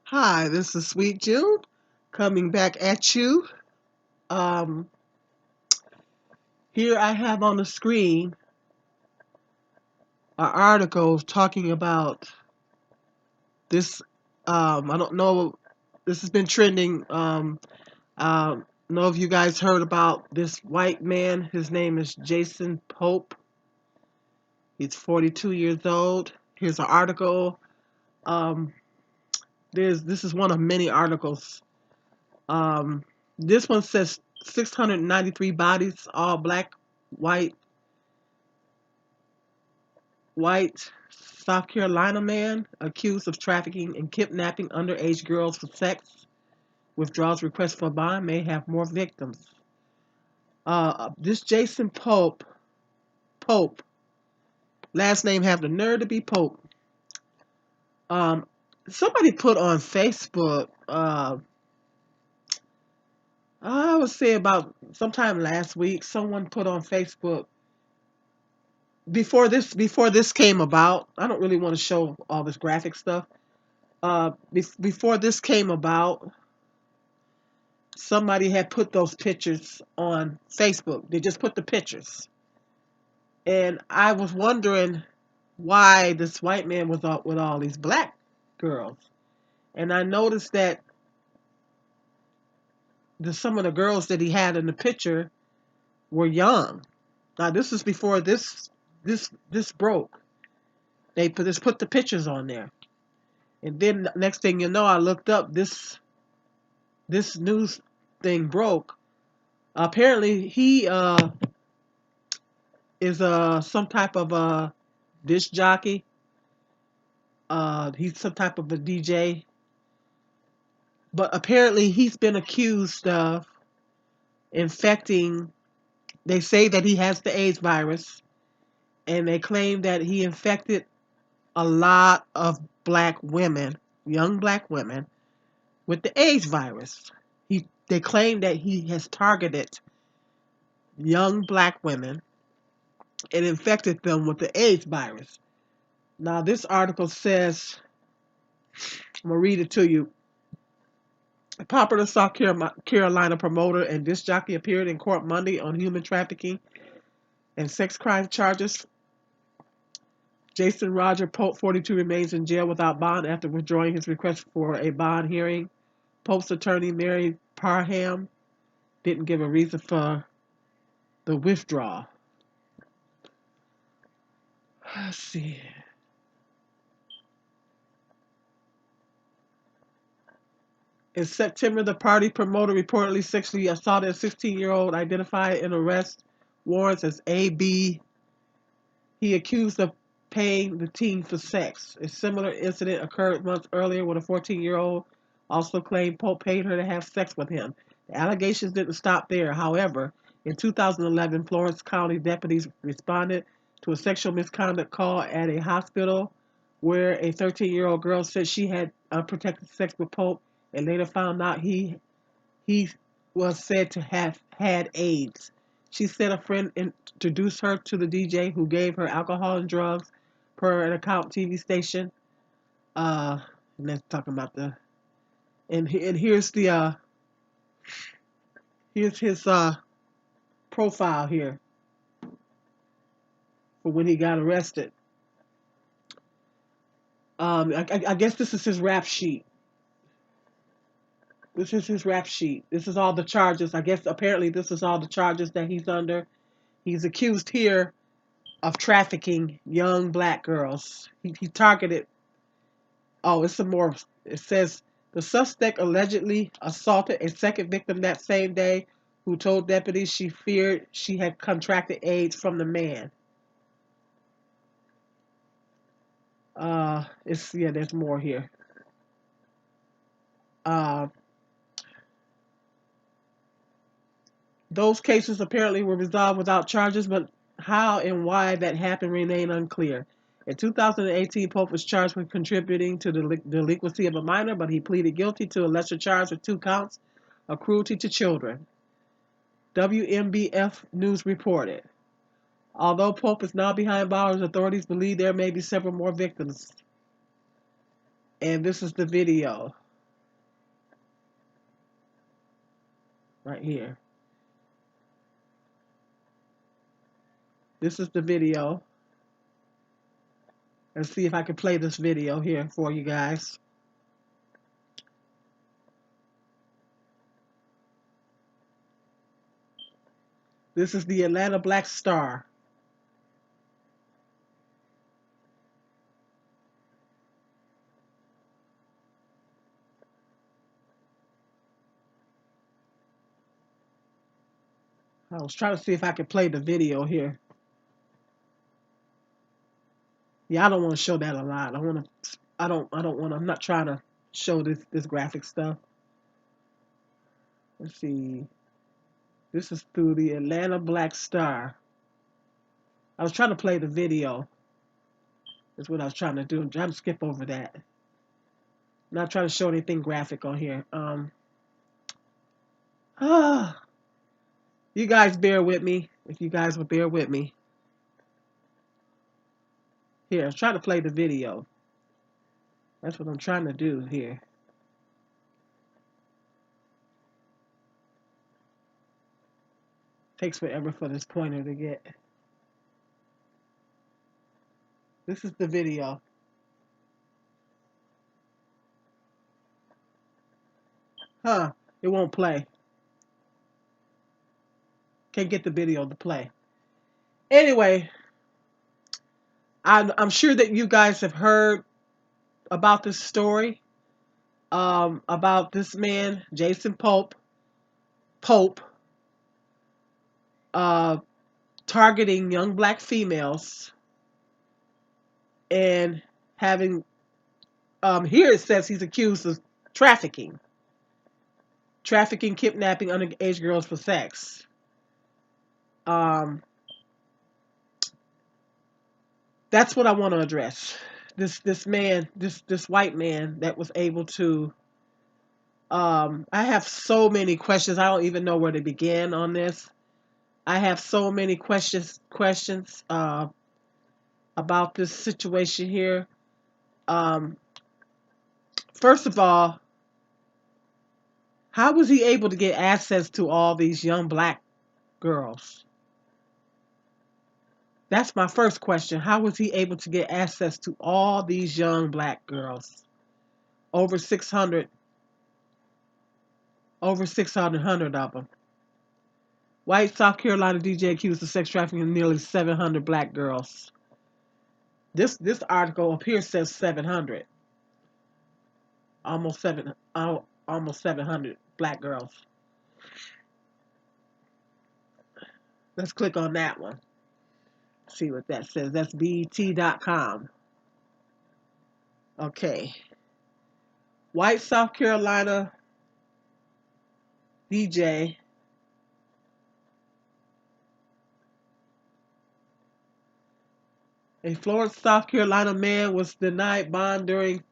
Hi, this is Sweet June coming back at you. Um, Here I have on the screen an article talking about this. I don't know, this has been trending. Know if you guys heard about this white man. His name is Jason Pope. He's 42 years old. Here's an article. Um, this is one of many articles. Um, this one says 693 bodies, all black, white, white South Carolina man accused of trafficking and kidnapping underage girls for sex withdraws request for bond may have more victims. This Jason Pope, last name have the nerve to be Pope. Um, Somebody put on Facebook, I would say about sometime last week, someone put on Facebook before this came about. I don't really want to show all this graphic stuff. Before this came about, somebody had put those pictures on Facebook. They just put the pictures. And I was wondering why this white man was out with all these black girls. And I noticed that some of the girls that he had in the picture were young. Now this is before this broke. They put the pictures on there. And then next thing you know, I looked up this news thing broke. Apparently he is some type of a disc jockey. He's some type of a DJ, but apparently he's been accused of infecting. They say that he has the AIDS virus, and they claim that he infected a lot of black women, young black women, with the AIDS virus. They claim that he has targeted young black women and infected them with the AIDS virus. Now, this article says, I'm gonna read it to you. A popular South Carolina promoter and disc jockey appeared in court Monday on human trafficking and sex crime charges. Jason Roger Pope, 42, remains in jail without bond after withdrawing his request for a bond hearing. Pope's attorney, Mary Parham, didn't give a reason for the withdrawal. Let's see. In September, the party promoter reportedly sexually assaulted a 16-year-old identified in arrest warrants as AB. He accused of paying the teen for sex. A similar incident occurred months earlier when a 14-year-old also claimed Pope paid her to have sex with him. The allegations didn't stop there. However, in 2011, Florence County deputies responded to a sexual misconduct call at a hospital where a 13-year-old girl said she had unprotected sex with Pope and later found out he was said to have had AIDS. She said a friend introduced her to the DJ who gave her alcohol and drugs per an account TV station. And that's talking about and here's his profile here for when he got arrested. I guess this is his rap sheet. This is his rap sheet. This is all the charges. I guess apparently this is all the charges that he's under. He's accused here of trafficking young black girls. He targeted. Oh, it's some more. It says the suspect allegedly assaulted a second victim that same day, who told deputies she feared she had contracted AIDS from the man. It's yeah. There's more here. Uh, those cases apparently were resolved without charges, but how and why that happened remain unclear. In 2018, Pope was charged with contributing to the delinquency of a minor, but he pleaded guilty to a lesser charge with 2 counts of cruelty to children. WMBF News reported. Although Pope is now behind bars, authorities believe there may be several more victims. And this is the video. right here. This is the video. Let's see if I can play this video here for you guys. This is the Atlanta Black Star. I was trying to see if I could play the video here. Yeah, I don't want to show that a lot. I don't want to, I'm not trying to show this graphic stuff. Let's see. This is through the Atlanta Black Star. I was trying to play the video. That's what I was trying to do. I'm trying to skip over that. Not trying to show anything graphic on here. Ah, you guys bear with me. If you guys will bear with me. Here, I'm trying to play the video. That's what I'm trying to do here. Takes forever for this pointer to get. This is the video. Huh, it won't play. Can't get the video to play. Anyway, I'm sure that you guys have heard about this story, about this man, Jason Pope, uh, targeting young black females and having, here it says he's accused of trafficking, kidnapping underage girls for sex. Um, that's what I want to address. This man, this white man that was able to. I have so many questions. I don't even know where to begin on this. I have so many questions about this situation here. Um, First of all, how was he able to get access to all these young black girls? That's my first question. How was he able to get access to all these young black girls? Over 600, over 600 of them. White South Carolina DJ accused of sex trafficking of nearly 700 black girls. This article up here says 700, almost 700 black girls. Let's click on that one. See what that says. That's BET.com. Okay. White South Carolina DJ. A Florence, South Carolina man was denied bond during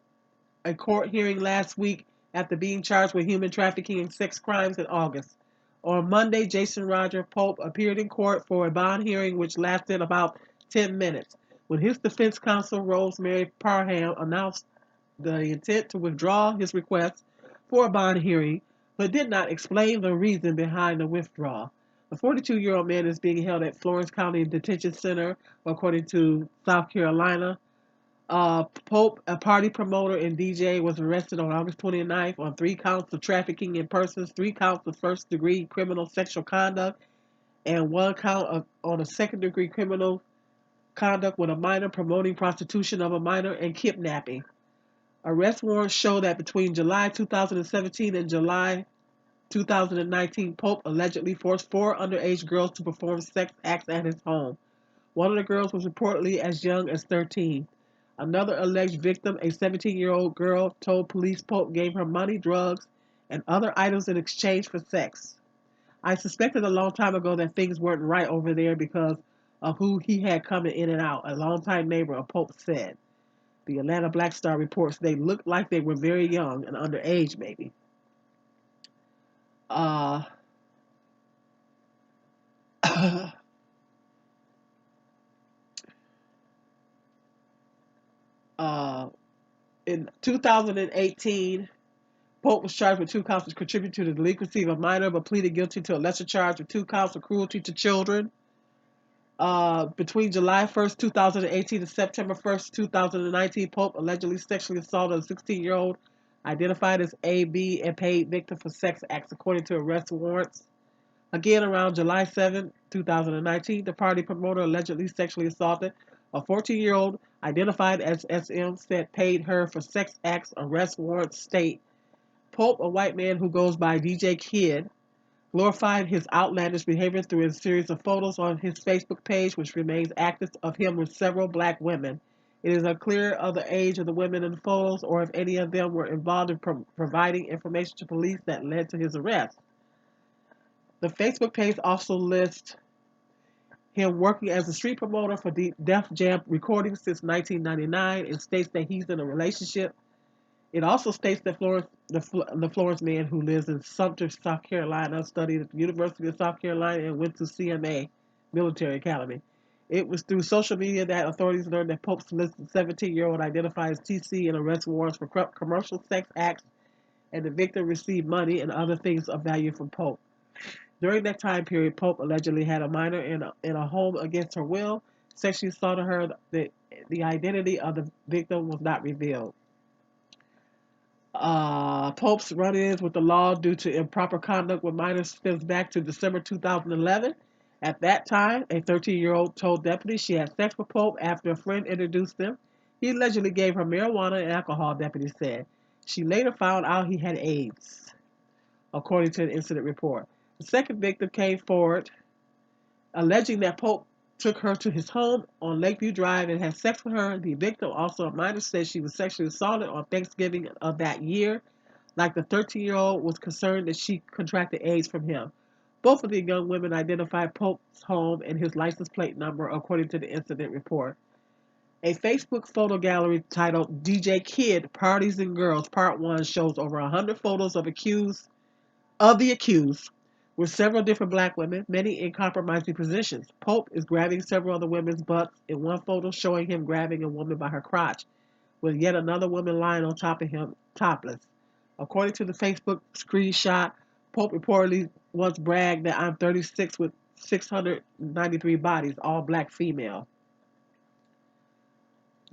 a court hearing last week after being charged with human trafficking and sex crimes in August. On Monday, Jason Roger Pope appeared in court for a bond hearing which lasted about 10 minutes. When his defense counsel, Rosemary Parham, announced the intent to withdraw his request for a bond hearing, but did not explain the reason behind the withdrawal. The 42-year-old man is being held at Florence County Detention Center, according to South Carolina. Pope, a party promoter and DJ, was arrested on August 29th on 3 counts of trafficking in persons, 3 counts of first-degree criminal sexual conduct, and 1 count on a second-degree criminal conduct with a minor, promoting prostitution of a minor, and kidnapping. Arrest warrants show that between July 2017 and July 2019, Pope allegedly forced 4 underage girls to perform sex acts at his home. One of the girls was reportedly as young as 13. Another alleged victim, a 17-year-old girl, told police Pope gave her money, drugs, and other items in exchange for sex. I suspected a long time ago that things weren't right over there because of who he had coming in and out, a longtime neighbor of Pope said. The Atlanta Black Star reports they looked like they were very young and underage, maybe. Uh, uh, in 2018, Pope was charged with 2 counts of contributing to the delinquency of a minor, but pleaded guilty to a lesser charge of 2 counts of cruelty to children. Between July 1st, 2018 and September 1st, 2019, Pope allegedly sexually assaulted a 16-year-old identified as AB and paid victim for sex acts, according to arrest warrants. Again, around July 7, 2019, the party promoter allegedly sexually assaulted a 14-year-old identified as SM, said paid her for sex acts. Arrest warrants state Pope, a white man who goes by DJ Kid, glorified his outlandish behavior through a series of photos on his Facebook page, which remains active, of him with several black women. It is unclear of the age of the women in the photos or if any of them were involved in providing information to police that led to his arrest. The Facebook page also lists him working as a street promoter for Def Jam Recordings since 1999 and states that he's in a relationship. It also states that the Florence man who lives in Sumter, South Carolina, studied at the University of South Carolina and went to CMA Military Academy. It was through social media that authorities learned that Pope solicited 17-year-old identified as TC and arrest warrants for commercial sex acts, and the victim received money and other things of value from Pope. During that time period, Pope allegedly had a minor in a home against her will, sexually assaulted her. The identity of the victim was not revealed. Pope's run-ins with the law due to improper conduct with minors stems back to December 2011. At that time, a 13-year-old told deputies she had sex with Pope after a friend introduced them. He allegedly gave her marijuana and alcohol, deputies said. She later found out he had AIDS, according to an incident report. The second victim came forward alleging that Pope took her to his home on Lakeview Drive and had sex with her. The victim, also a minor, said she was sexually assaulted on Thanksgiving of that year. Like the 13-year-old was concerned that she contracted AIDS from him. Both of the young women identified Pope's home and his license plate number, according to the incident report. A Facebook photo gallery titled DJ Kid Parties and Girls Part 1 shows over 100 photos of the accused with several different black women, many in compromising positions. Pope is grabbing several other women's butts in one photo showing him grabbing a woman by her crotch, with yet another woman lying on top of him topless. According to the Facebook screenshot, Pope reportedly once bragged that I'm 36 with 693 bodies, all black female.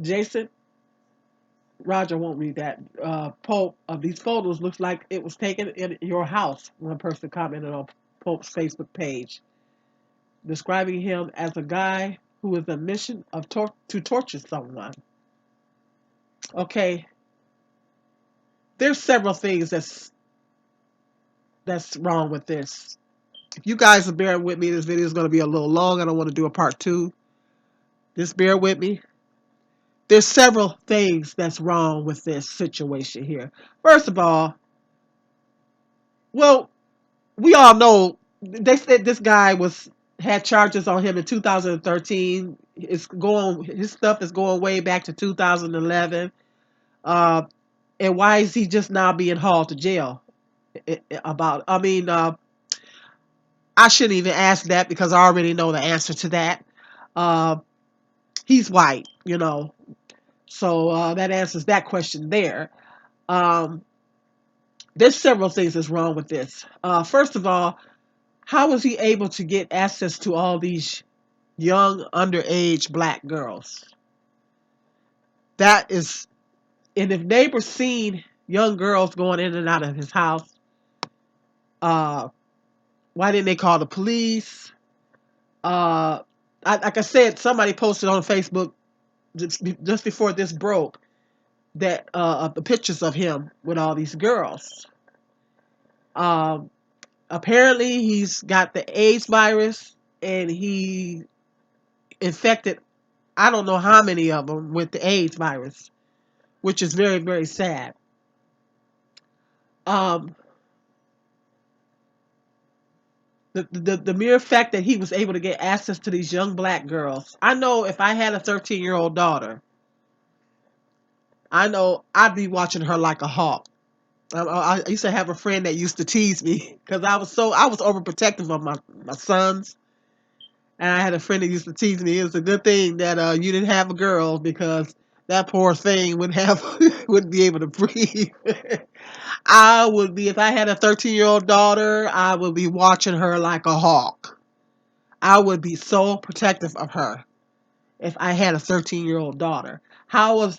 Jason, Roger won't read that. Pope, of these photos looks like it was taken in your house, one person commented on Pope's Facebook page, describing him as a guy who is a mission of to torture someone. Okay, there's several things that's wrong with this. If you guys are bearing with me, this video is going to be a little long. I don't want to do a part two. Just bear with me. There's several things that's wrong with this situation here. First of all, well, we all know they said this guy was had charges on him in 2013. His stuff is going way back to 2011. Uh, and why is he just now being hauled to jail? I shouldn't even ask that because I already know the answer to that. Uh, he's white, so that answers that question there. Um, there's several things that's wrong with this. First of all, how was he able to get access to all these young underage black girls? That is, and if neighbors seen young girls going in and out of his house, uh, why didn't they call the police? Like I said, somebody posted on Facebook just before this broke that of the pictures of him with all these girls. Um, Apparently, he's got the AIDS virus, and he infected I don't know how many of them with the AIDS virus, which is very, very sad. Um, the mere fact that he was able to get access to these young black girls. I know if I had a 13-year-old daughter, I know I'd be watching her like a hawk. I used to have a friend that used to tease me because I was overprotective of my sons, and I had a friend that used to tease me. It was a good thing that you didn't have a girl because That poor thing would have wouldn't be able to breathe. I would be if I had a 13-year-old daughter, I would be watching her like a hawk. I would be so protective of her if I had a 13-year-old daughter. How is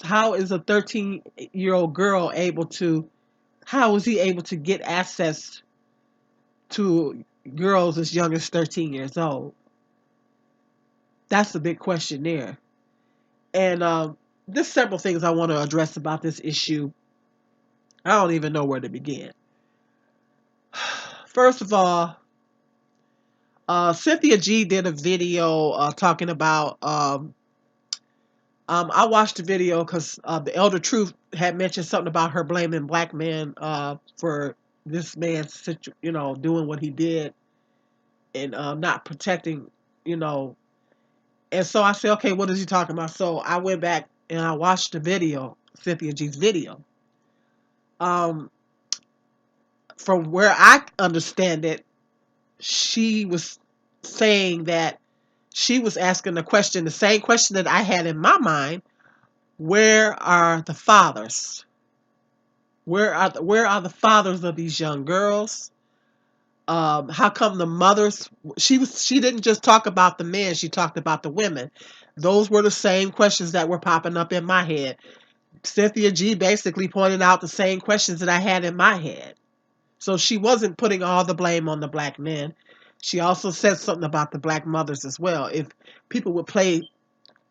a 13-year-old girl able to how was he able to get access to girls as young as 13 years old? That's the big question there. And there's several things I want to address about this issue. I don't even know where to begin. First of all, Cynthia G did a video talking about. I watched the video because the Elder Truth had mentioned something about her blaming black men for this man, doing what he did and not protecting, you know. And so I said, okay, what is he talking about? So I went back and I watched the video, Cynthia G's video. Um, from where I understand it, she was saying that she was asking the question, the same question that I had in my mind: where are the fathers? Where are the fathers of these young girls? How come the mothers? She didn't just talk about the men; she talked about the women. Those were the same questions that were popping up in my head. Cynthia G basically pointed out the same questions that I had in my head. So she wasn't putting all the blame on the black men. She also said something about the black mothers as well. If people would pay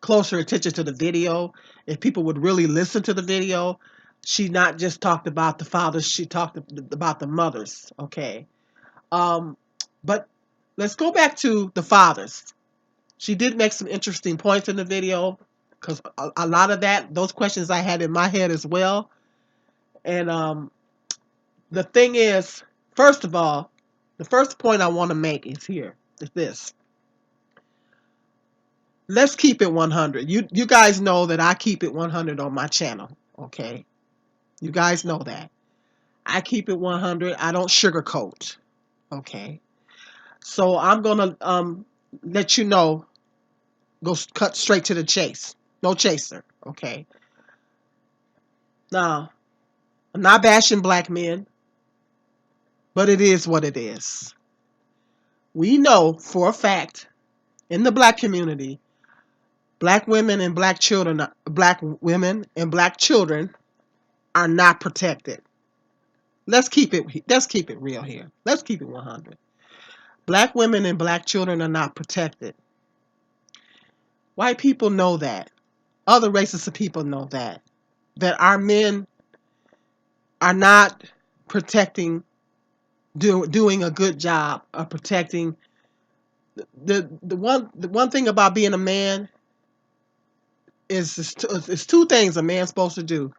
closer attention to the video, if people would really listen to the video, she not just talked about the fathers, she talked about the mothers. Okay. Um, but let's go back to the fathers. She did make some interesting points in the video because a lot of those questions I had in my head as well. And the thing is, first of all, the first point I want to make is this. Let's keep it 100. You guys know that I keep it 100 on my channel, okay? You guys know that. I keep it 100. I don't sugarcoat, okay? So I'm going to let you know, cut straight to the chase. No chaser, okay? Now, I'm not bashing black men, but it is what it is. We know for a fact in the black community, black women and black children are not protected. Let's keep it real here. Let's keep it 100. Black women and black children are not protected. White people know that. Other races of people know that our men are not protecting, doing a good job of protecting. The one thing about being a man is two things a man's supposed to do.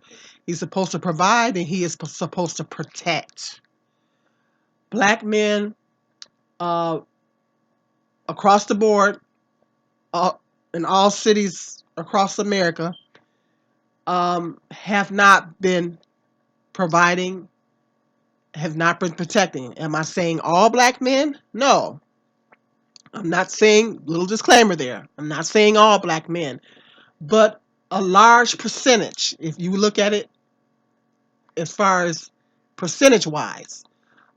He's supposed to provide and he is supposed to protect. Black men uh, across the board, uh, in all cities across America, have not been providing, have not been protecting. Am I saying all black men? No. I'm not saying, little disclaimer there, I'm not saying all black men, but a large percentage, if you look at it as far as percentage wise,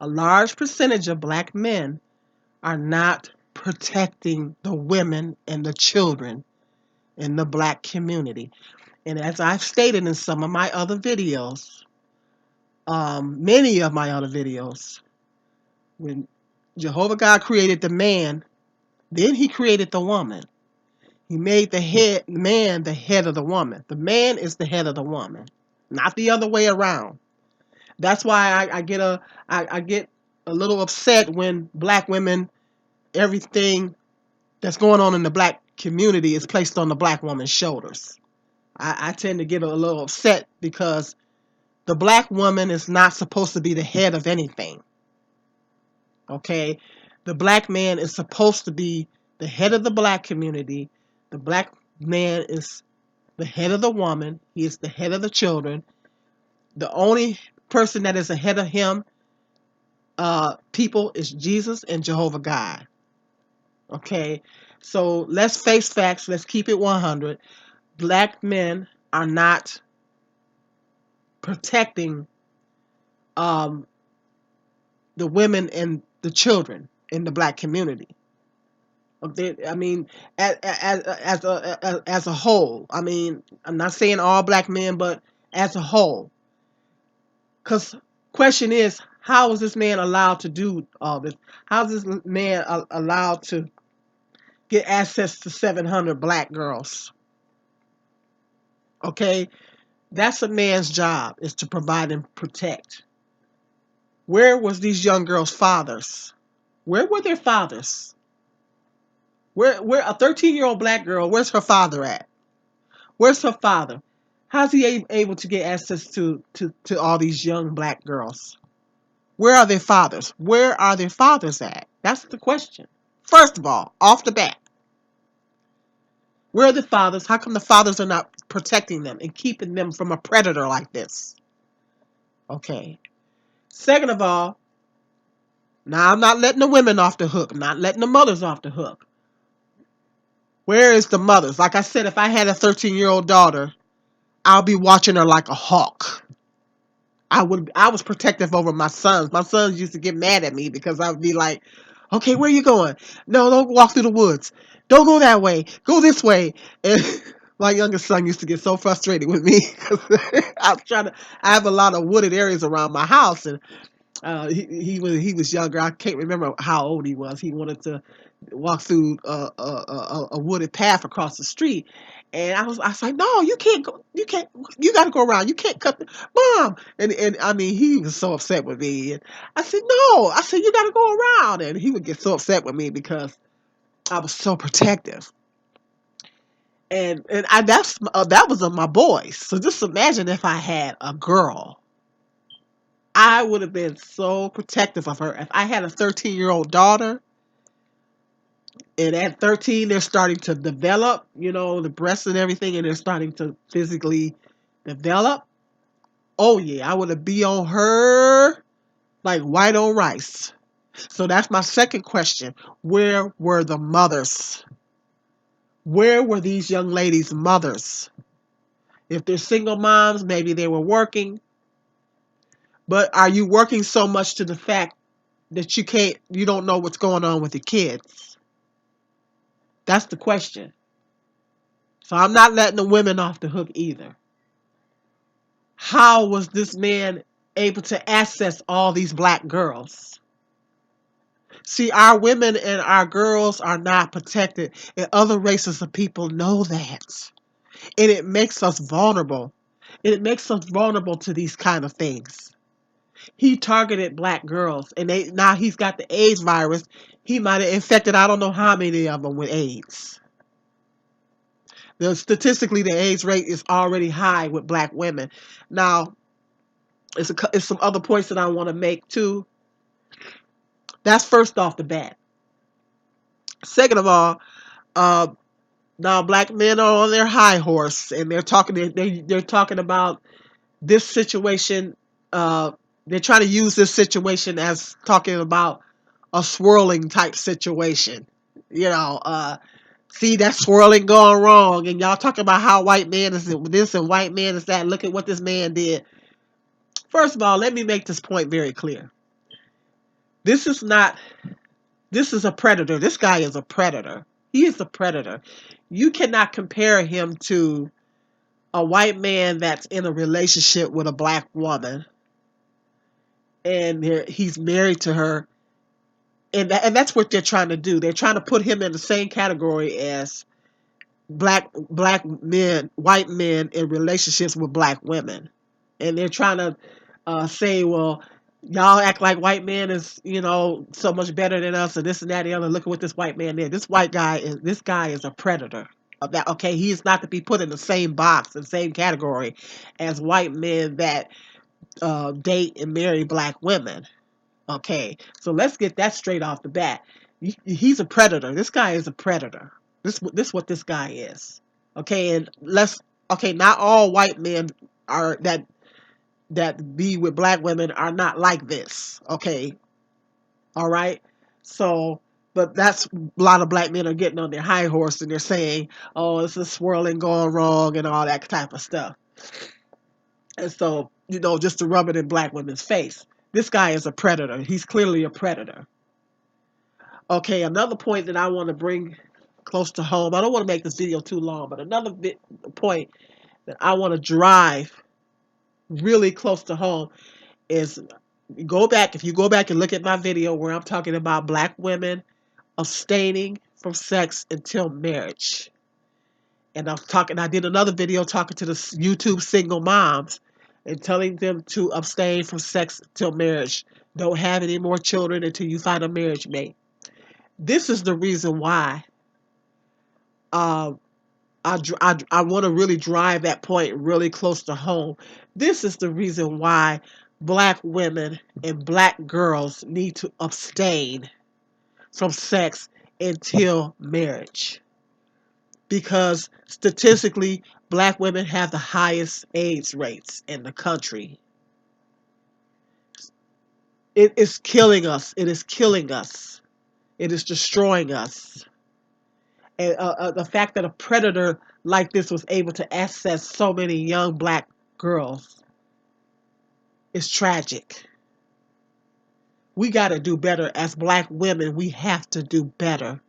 a large percentage of black men are not protecting the women and the children in the black community. And as I've stated in some of my other videos, many of my other videos, when Jehovah God created the man, then he created the woman. He made the man the head of the woman. The man is the head of the woman, not the other way around. That's why I get a little upset when black women, everything that's going on in the black community is placed on the black woman's shoulders. I tend to get a little upset because the black woman is not supposed to be the head of anything. Okay? The black man is supposed to be the head of the black community. The black man is the head of the woman. He is the head of the children. The only person that is ahead of him, people, is Jesus and Jehovah God. Okay? So let's face facts. Let's keep it 100. Black men are not protecting um, the women and the children in the black community. I mean, as a whole. I mean, I'm not saying all black men, but as a whole. Because question is, how is this man allowed to do all this? How is this man allowed to get access to 700 black girls? Okay, that's a man's job, is to provide and protect. Where was these young girls' fathers? Where were their fathers? Where a 13-year-old black girl? Where's her father at? Where's her father? How's he able to get access to all these young black girls? Where are their fathers? Where are their fathers at? That's the question. First of all, off the bat, where are the fathers? How come the fathers are not protecting them and keeping them from a predator like this? Okay. Second of all, now I'm not letting the women off the hook. I'm not letting the mothers off the hook. Where is the mothers? Like I said, if I had a 13-year-old daughter, I'll be watching her like a hawk. I was protective over my sons. My sons used to get mad at me because I would be like, "Okay, where are you going? No, don't walk through the woods. Don't go that way. Go this way." And my youngest son used to get so frustrated with me because I was trying to. I have a lot of wooded areas around my house, and he was younger. I can't remember how old he was. He wanted to walk through a wooded path across the street, and I was like, no, you can't go. You can't. You got to go around. You can't cut the mom. And I mean, he was so upset with me. And I said, no. I said, you got to go around. And he would get so upset with me because I was so protective. And that was of my boys. So just imagine if I had a girl. I would have been so protective of her. If I had a 13-year-old daughter, and at 13, they're starting to develop, the breasts and everything, and they're starting to physically develop. Oh, yeah, I would have be on her like white on rice. So that's my second question. Where were the mothers? Where were these young ladies' mothers? If they're single moms, maybe they were working. But are you working so much to the fact that you don't know what's going on with your kids? That's the question. So I'm not letting the women off the hook either. How was this man able to access all these black girls? See, our women and our girls are not protected, and other races of people know that. And it makes us vulnerable. And it makes us vulnerable to these kind of things. He targeted black girls, and now he's got the AIDS virus. He might have infected I don't know how many of them with AIDS. Statistically, the AIDS rate is already high with black women. Now, it's some other points that I want to make too. That's first off the bat. Second of all, uh, now black men are on their high horse and they're talking about this situation. Uh, they're trying to use this situation as talking about a swirling type situation. See that swirling going wrong, and y'all talking about how white man is this and white man is that. Look at what this man did. First of all, let me make this point very clear. This is not This is a predator. This guy is a predator. He is a predator. You cannot compare him to a white man that's in a relationship with a black woman and he's married to her. And that's what they're trying to do. They're trying to put him in the same category as black men, white men in relationships with black women. And they're trying to say, well, y'all act like white men is, so much better than us and this and that and the other. Look at what this white man did. This guy is a predator. Of that, okay, he is not to be put in the same box, the same category as white men that date and marry black women. Okay, so let's get that straight off the bat. He's a predator. This guy is a predator. This what this guy is. Okay, and not all white men are that be with black women are not like this. Okay, all right. So But that's a lot of black men are getting on their high horse and they're saying, "Oh, it's a swirling going wrong" and all that type of stuff. And so, just to rub it in black women's face, this guy is a predator. He's clearly a predator. Okay, another point that I want to bring close to home. I don't want to make this video too long, but another point that I want to drive really close to home is if you go back and look at my video where I'm talking about black women abstaining from sex until marriage. And I did another video talking to the YouTube single moms and telling them to abstain from sex till marriage. Don't have any more children until you find a marriage mate. This is the reason why uh, I want to really drive that point really close to home. This is the reason why black women and black girls need to abstain from sex until marriage. Because statistically, black women have the highest AIDS rates in the country. It is killing us. It is killing us. It is destroying us. And the fact that a predator like this was able to access so many young black girls is tragic. We got to do better. As black women, we have to do better.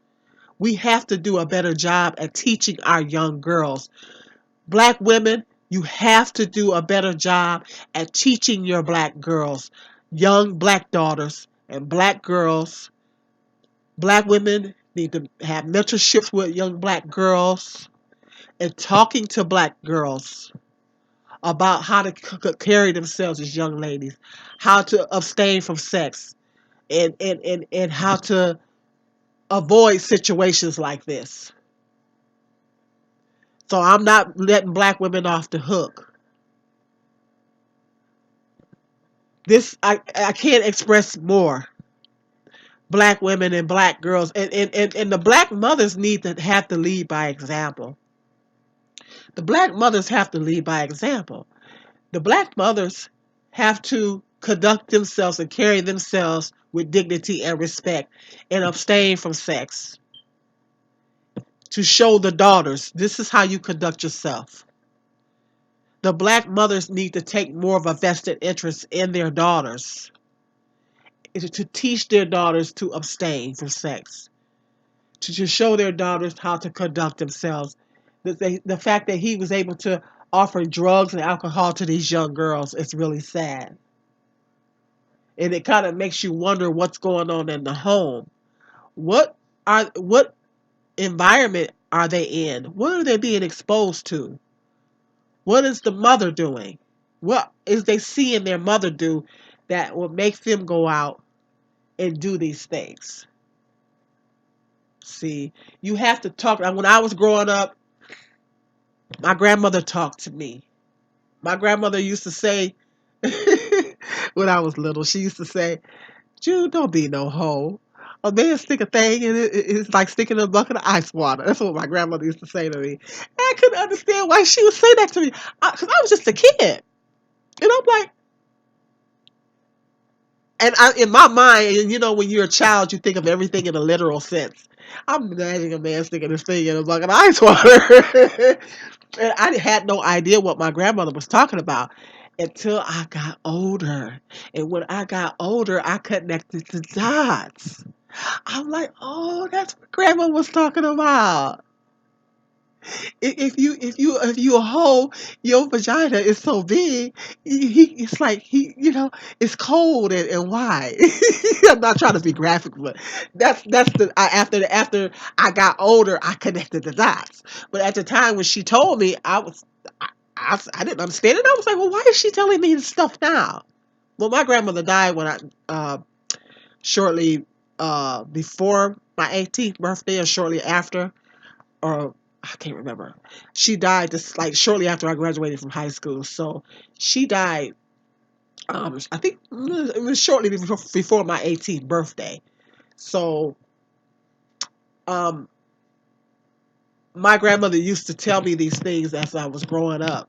We have to do a better job at teaching our young girls. Black women, you have to do a better job at teaching your black girls, young black daughters and black girls. Black women need to have mentorships with young black girls and talking to black girls about how to carry themselves as young ladies, how to abstain from sex, and how to avoid situations like this. So I'm not letting black women off the hook. This I can't express more. Black women and black girls and the black mothers need to have to lead by example. The black mothers have to lead by example. The black mothers have to conduct themselves and carry themselves with dignity and respect and abstain from sex. To show the daughters, this is how you conduct yourself. The black mothers need to take more of a vested interest in their daughters, to teach their daughters to abstain from sex, to show their daughters how to conduct themselves. The fact that he was able to offer drugs and alcohol to these young girls is really sad. And it kind of makes you wonder what's going on in the home. What environment are they in? What are they being exposed to? What is the mother doing? What is they seeing their mother do that will make them go out and do these things? See, you have to talk. When I was growing up, my grandmother talked to me. My grandmother used to say, when I was little, she used to say, "Jude, don't be no hoe. A man stick a thing and it's like sticking a bucket of ice water." That's what my grandmother used to say to me. And I couldn't understand why she would say that to me. Because I was just a kid. And I'm like, in my mind, and when you're a child, you think of everything in a literal sense. I'm imagining a man sticking his thing in a bucket of ice water. And I had no idea what my grandmother was talking about until I got older. And when I got older, I connected the dots. I'm like, oh, that's what grandma was talking about. If you a hoe, your vagina is so big, it's like it's cold and wide. I'm not trying to be graphic, but that's after I got older, I connected the dots. But at the time when she told me, I didn't understand it. I was like, well, why is she telling me this stuff now? Well, my grandmother died when I shortly before my 18th birthday or shortly after, or I can't remember. She died just like shortly after I graduated from high school. So she died. I think it was shortly before my 18th birthday. So um, my grandmother used to tell me these things as I was growing up.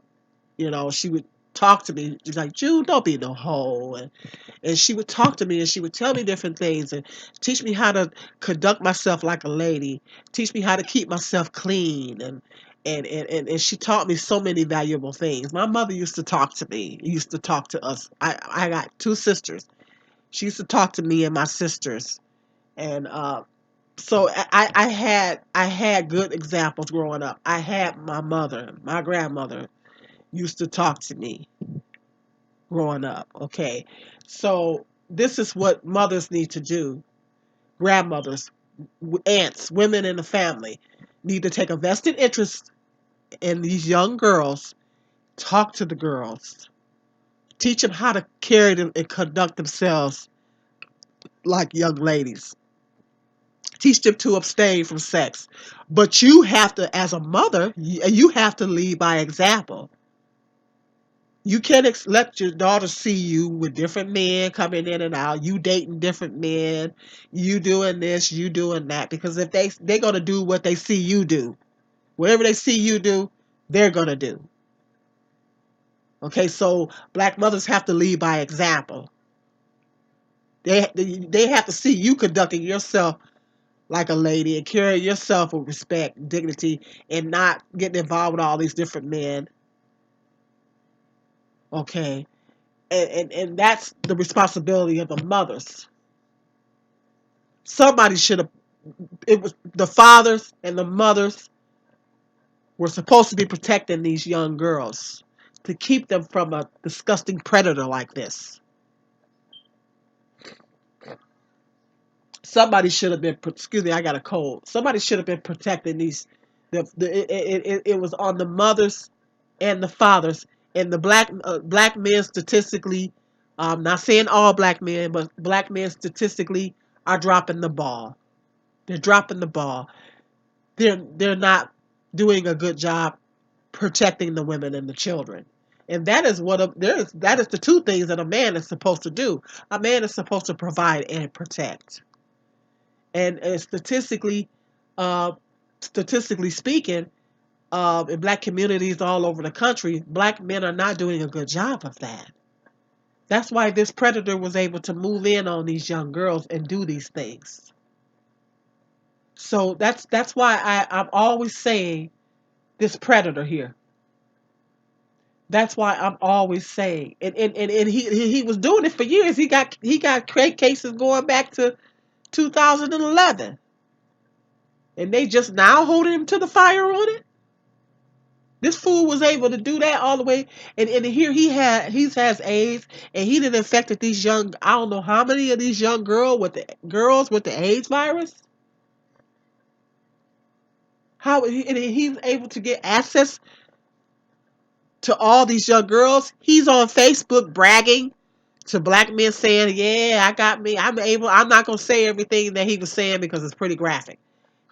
She would talk to me. She's like, Jude, don't be no hoe. And she would talk to me and she would tell me different things and teach me how to conduct myself like a lady, teach me how to keep myself clean and she taught me so many valuable things. My mother used to talk to me, used to talk to us. I got two sisters. She used to talk to me and my sisters. And so I had good examples growing up. I had my mother, my grandmother used to talk to me growing up. Okay. So this is what mothers need to do. Grandmothers, aunts, women in the family need to take a vested interest in these young girls. Talk to the girls. Teach them how to carry them and conduct themselves like young ladies. Teach them to abstain from sex. But you have to, as a mother, you have to lead by example. You can't let your daughter see you with different men coming in and out. You dating different men. You doing this. You doing that. Because if they're gonna do what they see you do, whatever they see you do, they're gonna do. Okay, so black mothers have to lead by example. They have to see you conducting yourself like a lady and carry yourself with respect, dignity, and not getting involved with all these different men. Okay, and that's the responsibility of the mothers. Somebody should have. It was the fathers and the mothers were supposed to be protecting these young girls to keep them from a disgusting predator like this. Somebody should have been. Excuse me, I got a cold. Somebody should have been protecting these. It was on the mothers and the fathers and the black men statistically. Not saying all black men, but black men statistically are dropping the ball. They're dropping the ball. They're not doing a good job protecting the women and the children. And that is that is the two things that a man is supposed to do. A man is supposed to provide and protect. And uh, statistically speaking, in black communities all over the country, black men are not doing a good job of that. That's why this predator was able to move in on these young girls and do these things. So that's why I'm always saying this predator here. That's why I'm always saying, and he was doing it for years. He got cases going back to 2011, and they just now holding him to the fire on it. This fool was able to do that all the way, and here he has AIDS, and he done infected these young. I don't know how many of these young girls with the AIDS virus. And he's able to get access to all these young girls. He's on Facebook bragging to black men saying, "Yeah, I got me. I'm able. I'm not gonna say everything that he was saying because it's pretty graphic.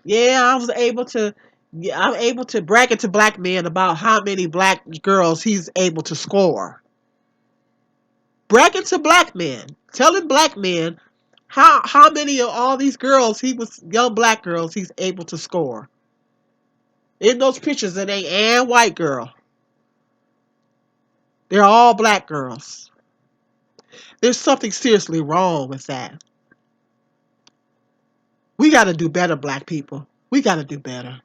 Yeah, I was able to. Yeah, I'm able to brag it to black men about how many black girls he's able to score. Bragging to black men, telling black men how many of all these girls young black girls he's able to score. In those pictures, it ain't and white girl. They're all black girls. There's something seriously wrong with that. We got to do better, black people. We got to do better.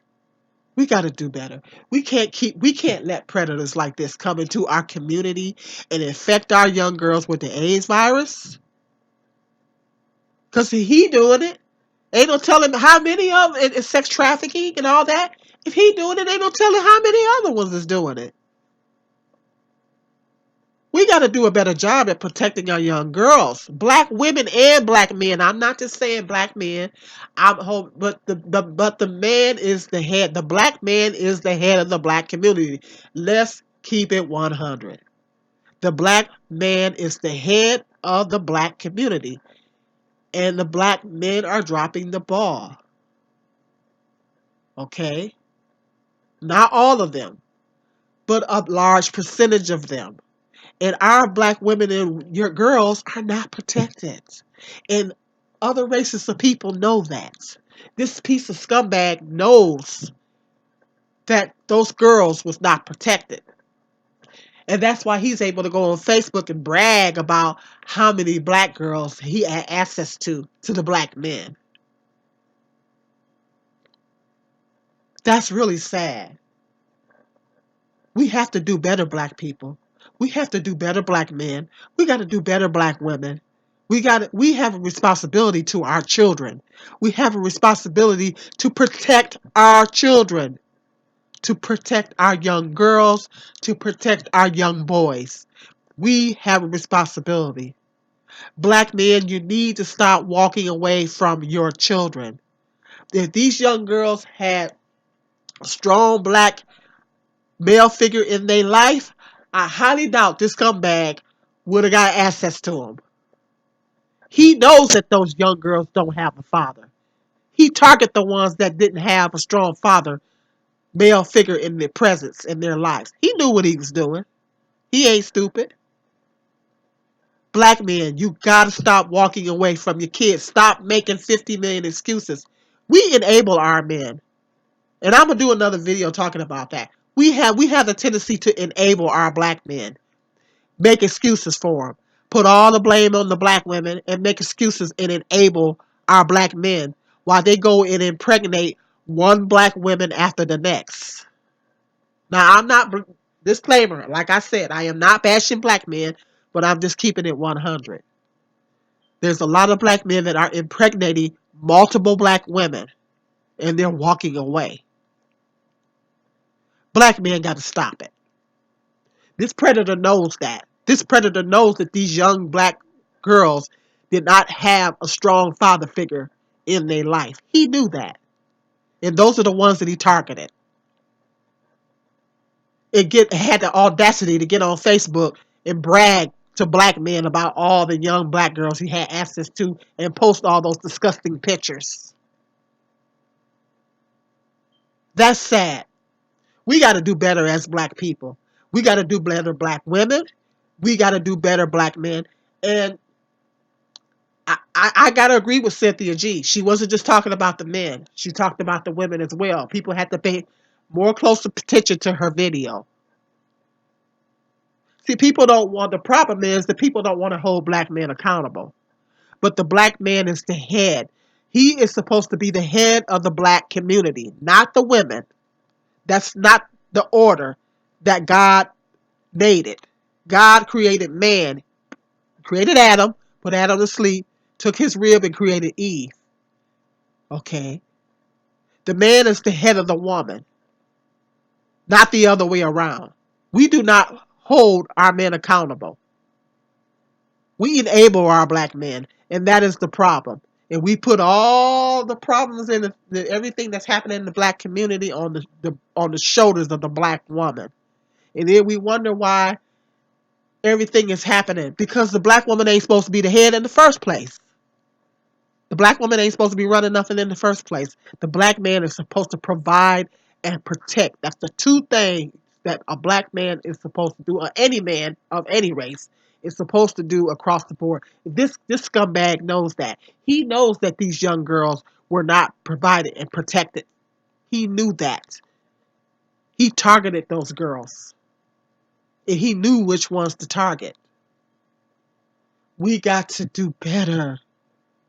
We got to do better. We can't let predators like this come into our community and infect our young girls with the AIDS virus. Cause he doing it. Ain't no telling how many of it is sex trafficking and all that. If he doing it, ain't no telling how many other ones is doing it. We got to do a better job at protecting our young girls, black women and black men. I'm not just saying black men. But the man is the head. The black man is the head of the black community. Let's keep it 100. The black man is the head of the black community, and the black men are dropping the ball. Okay, not all of them, but a large percentage of them. And our black women and your girls are not protected. And other races of people know that. This piece of scumbag knows that those girls was not protected. And that's why he's able to go on Facebook and brag about how many black girls he had access to the black men. That's really sad. We have to do better, black people. We have to do better, black men. We got to do better, black women. We have a responsibility to our children. We have a responsibility to protect our children, to protect our young girls, to protect our young boys. We have a responsibility. Black men, you need to stop walking away from your children. If these young girls had a strong black male figure in their life, I highly doubt this scumbag would have got access to them. He knows that those young girls don't have a father. He target the ones that didn't have a strong father, male figure in their presence in their lives. He knew what he was doing. He ain't stupid. Black men, you gotta stop walking away from your kids. Stop making 50 million excuses. We enable our men. And I'm gonna do another video talking about that. We have the tendency to enable our black men. Make excuses for them. Put all the blame on the black women and make excuses and enable our black men while they go and impregnate one black woman after the next. Now, I'm not, disclaimer, like I said, I am not bashing black men, but I'm just keeping it 100. There's a lot of black men that are impregnating multiple black women and they're walking away. Black men got to stop it. This predator knows that. This predator knows that these young black girls did not have a strong father figure in their life. He knew that. And those are the ones that he targeted. Had the audacity to get on Facebook and brag to black men about all the young black girls he had access to and post all those disgusting pictures. That's sad. We got to do better as black people. We got to do better, black women. We got to do better, black men. And I got to agree with Cynthia G. She wasn't just talking about the men. She talked about the women as well. People had to pay more close attention to her video. See, the problem is that people don't want to hold black men accountable. But the black man is the head. He is supposed to be the head of the black community, not the women. That's not the order that God made it. God created man, created Adam, put Adam to sleep, took his rib and created Eve. Okay. The man is the head of the woman, not the other way around. We do not hold our men accountable. We enable our black men, and that is the problem. And we put all the problems in everything that's happening in the black community on the shoulders of the black woman. And then we wonder why everything is happening because the black woman ain't supposed to be the head in the first place. The black woman ain't supposed to be running nothing in the first place. The black man is supposed to provide and protect. That's the two things that a black man is supposed to do, or any man of any race is supposed to do across the board. This scumbag knows that. He knows that these young girls were not provided and protected. He knew that. He targeted those girls. And he knew which ones to target. We got to do better.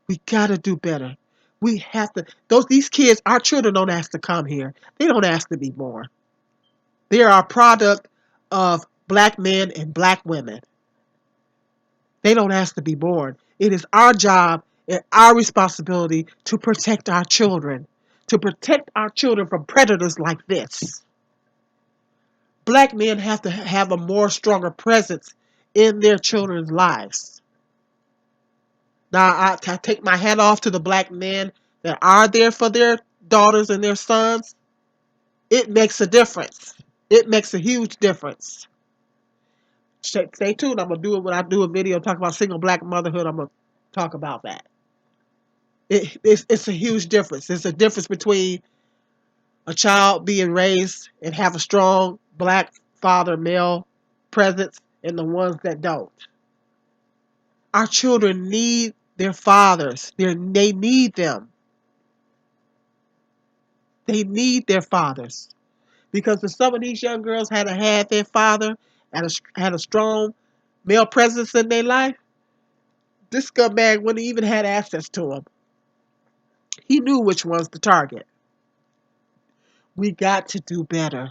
We gotta do better. We have to. These kids, our children don't ask to come here. They don't ask to be born. They are a product of black men and black women. They don't ask to be born. It is our job and our responsibility to protect our children, to protect our children from predators like this. Black men have to have a more stronger presence in their children's lives. Now, I take my hat off to the black men that are there for their daughters and their sons. It makes a difference. It makes a huge difference. Stay tuned. I'm going to do it when I do a video talking about single black motherhood. I'm going to talk about that. It's a huge difference. It's a difference between a child being raised and have a strong black father, male presence, and the ones that don't. Our children need their fathers. They need them. They need their fathers. Because if some of these young girls had had their father had a strong male presence in their life, this scumbag wouldn't even had access to them. He knew which ones to target. We got to do better.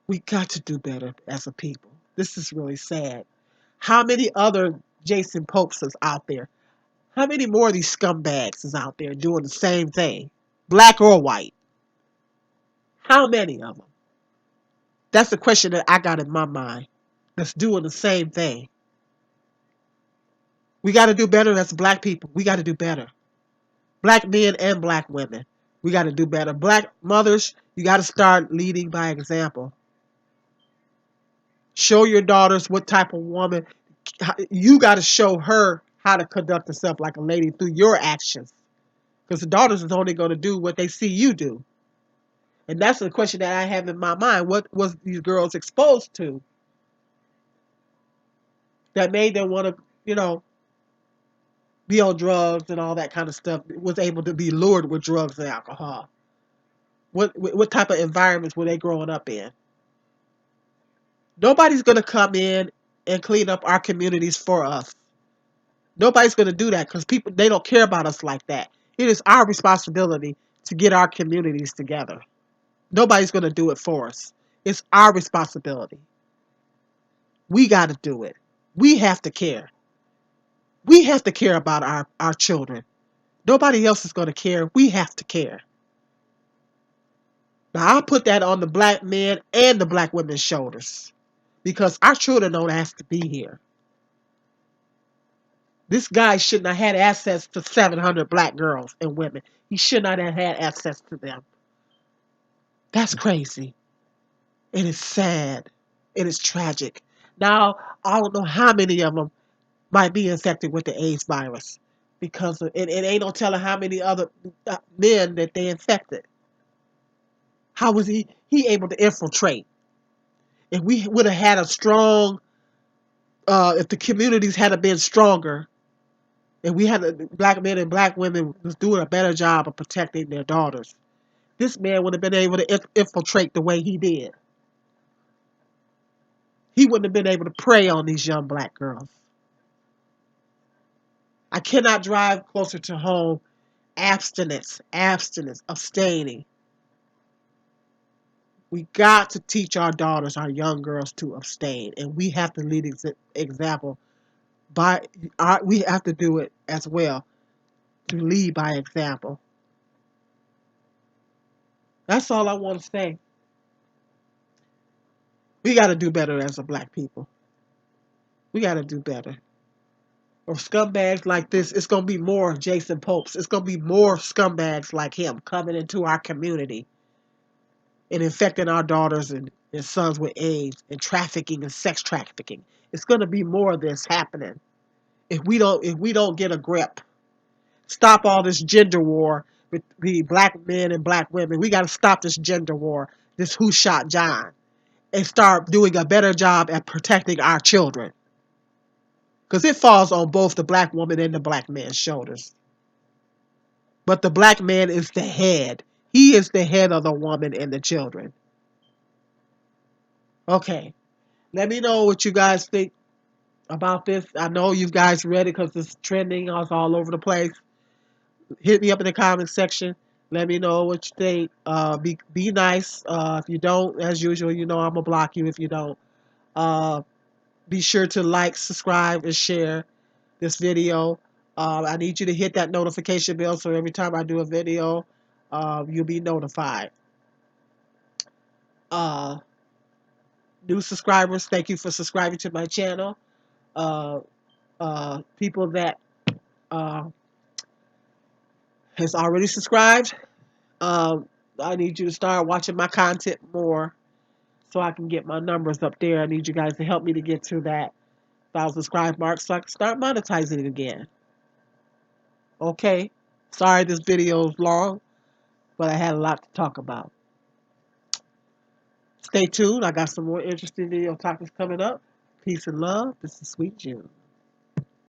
We got to do better as a people. This is really sad. How many other Jason Popes is out there? How many more of these scumbags is out there doing the same thing, black or white? How many of them? That's the question that I got in my mind. That's doing the same thing. We got to do better as black people. We got to do better. Black men and black women. We got to do better. Black mothers, you got to start leading by example. Show your daughters what type of woman. You got to show her how to conduct herself like a lady through your actions. Because the daughters is only going to do what they see you do. And that's the question that I have in my mind. What was these girls exposed to that made them want to, be on drugs and all that kind of stuff? Was able to be lured with drugs and alcohol? What type of environments were they growing up in? Nobody's going to come in and clean up our communities for us. Nobody's going to do that because people, they don't care about us like that. It is our responsibility to get our communities together. Nobody's going to do it for us. It's our responsibility. We got to do it. We have to care. We have to care about our children. Nobody else is going to care. We have to care. Now, I'll put that on the black men and the black women's shoulders because our children don't ask to be here. This guy shouldn't have had access to 700 black girls and women. He should not have had access to them. That's crazy. It is sad. It is tragic. Now, I don't know how many of them might be infected with the AIDS virus because it ain't no telling how many other men that they infected. How was he able to infiltrate? If we would have had a strong, if the communities had been stronger, if we had black men and black women was doing a better job of protecting their daughters, this man would have been able to infiltrate the way he did. He wouldn't have been able to prey on these young black girls. I cannot drive closer to home. Abstinence, abstinence, abstaining. We got to teach our daughters, our young girls, to abstain, and we have to lead example. We have to do it as well to lead by example. That's all I want to say. We got to do better as a black people. We got to do better. Or scumbags like this, it's going to be more Jason Popes. It's going to be more scumbags like him coming into our community and infecting our daughters and sons with AIDS and trafficking and sex trafficking. It's going to be more of this happening if we don't get a grip. Stop all this gender war between black men and black women. We got to stop this gender war, this who shot John, and start doing a better job at protecting our children. Because it falls on both the black woman and the black man's shoulders. But the black man is the head. He is the head of the woman and the children. Okay. Let me know what you guys think about this. I know you guys read it because it's trending. It's all over the place. Hit me up in the comment section. Let me know what you think. Be nice. If you don't, as usual, I'm gonna block you if you don't. Uh, be sure to like, subscribe, and share this video. I need you to hit that notification bell so every time I do a video, you'll be notified. Uh, New subscribers, thank you for subscribing to my channel. Uh, People that uh, has already subscribed, I need you to start watching my content more so I can get my numbers up there. I need you guys to help me to get to that 1,000 subscribe mark so I can start monetizing it again. Okay? Sorry this video is long, but I had a lot to talk about. Stay tuned. I got some more interesting video topics coming up. Peace and love. This is Sweet June.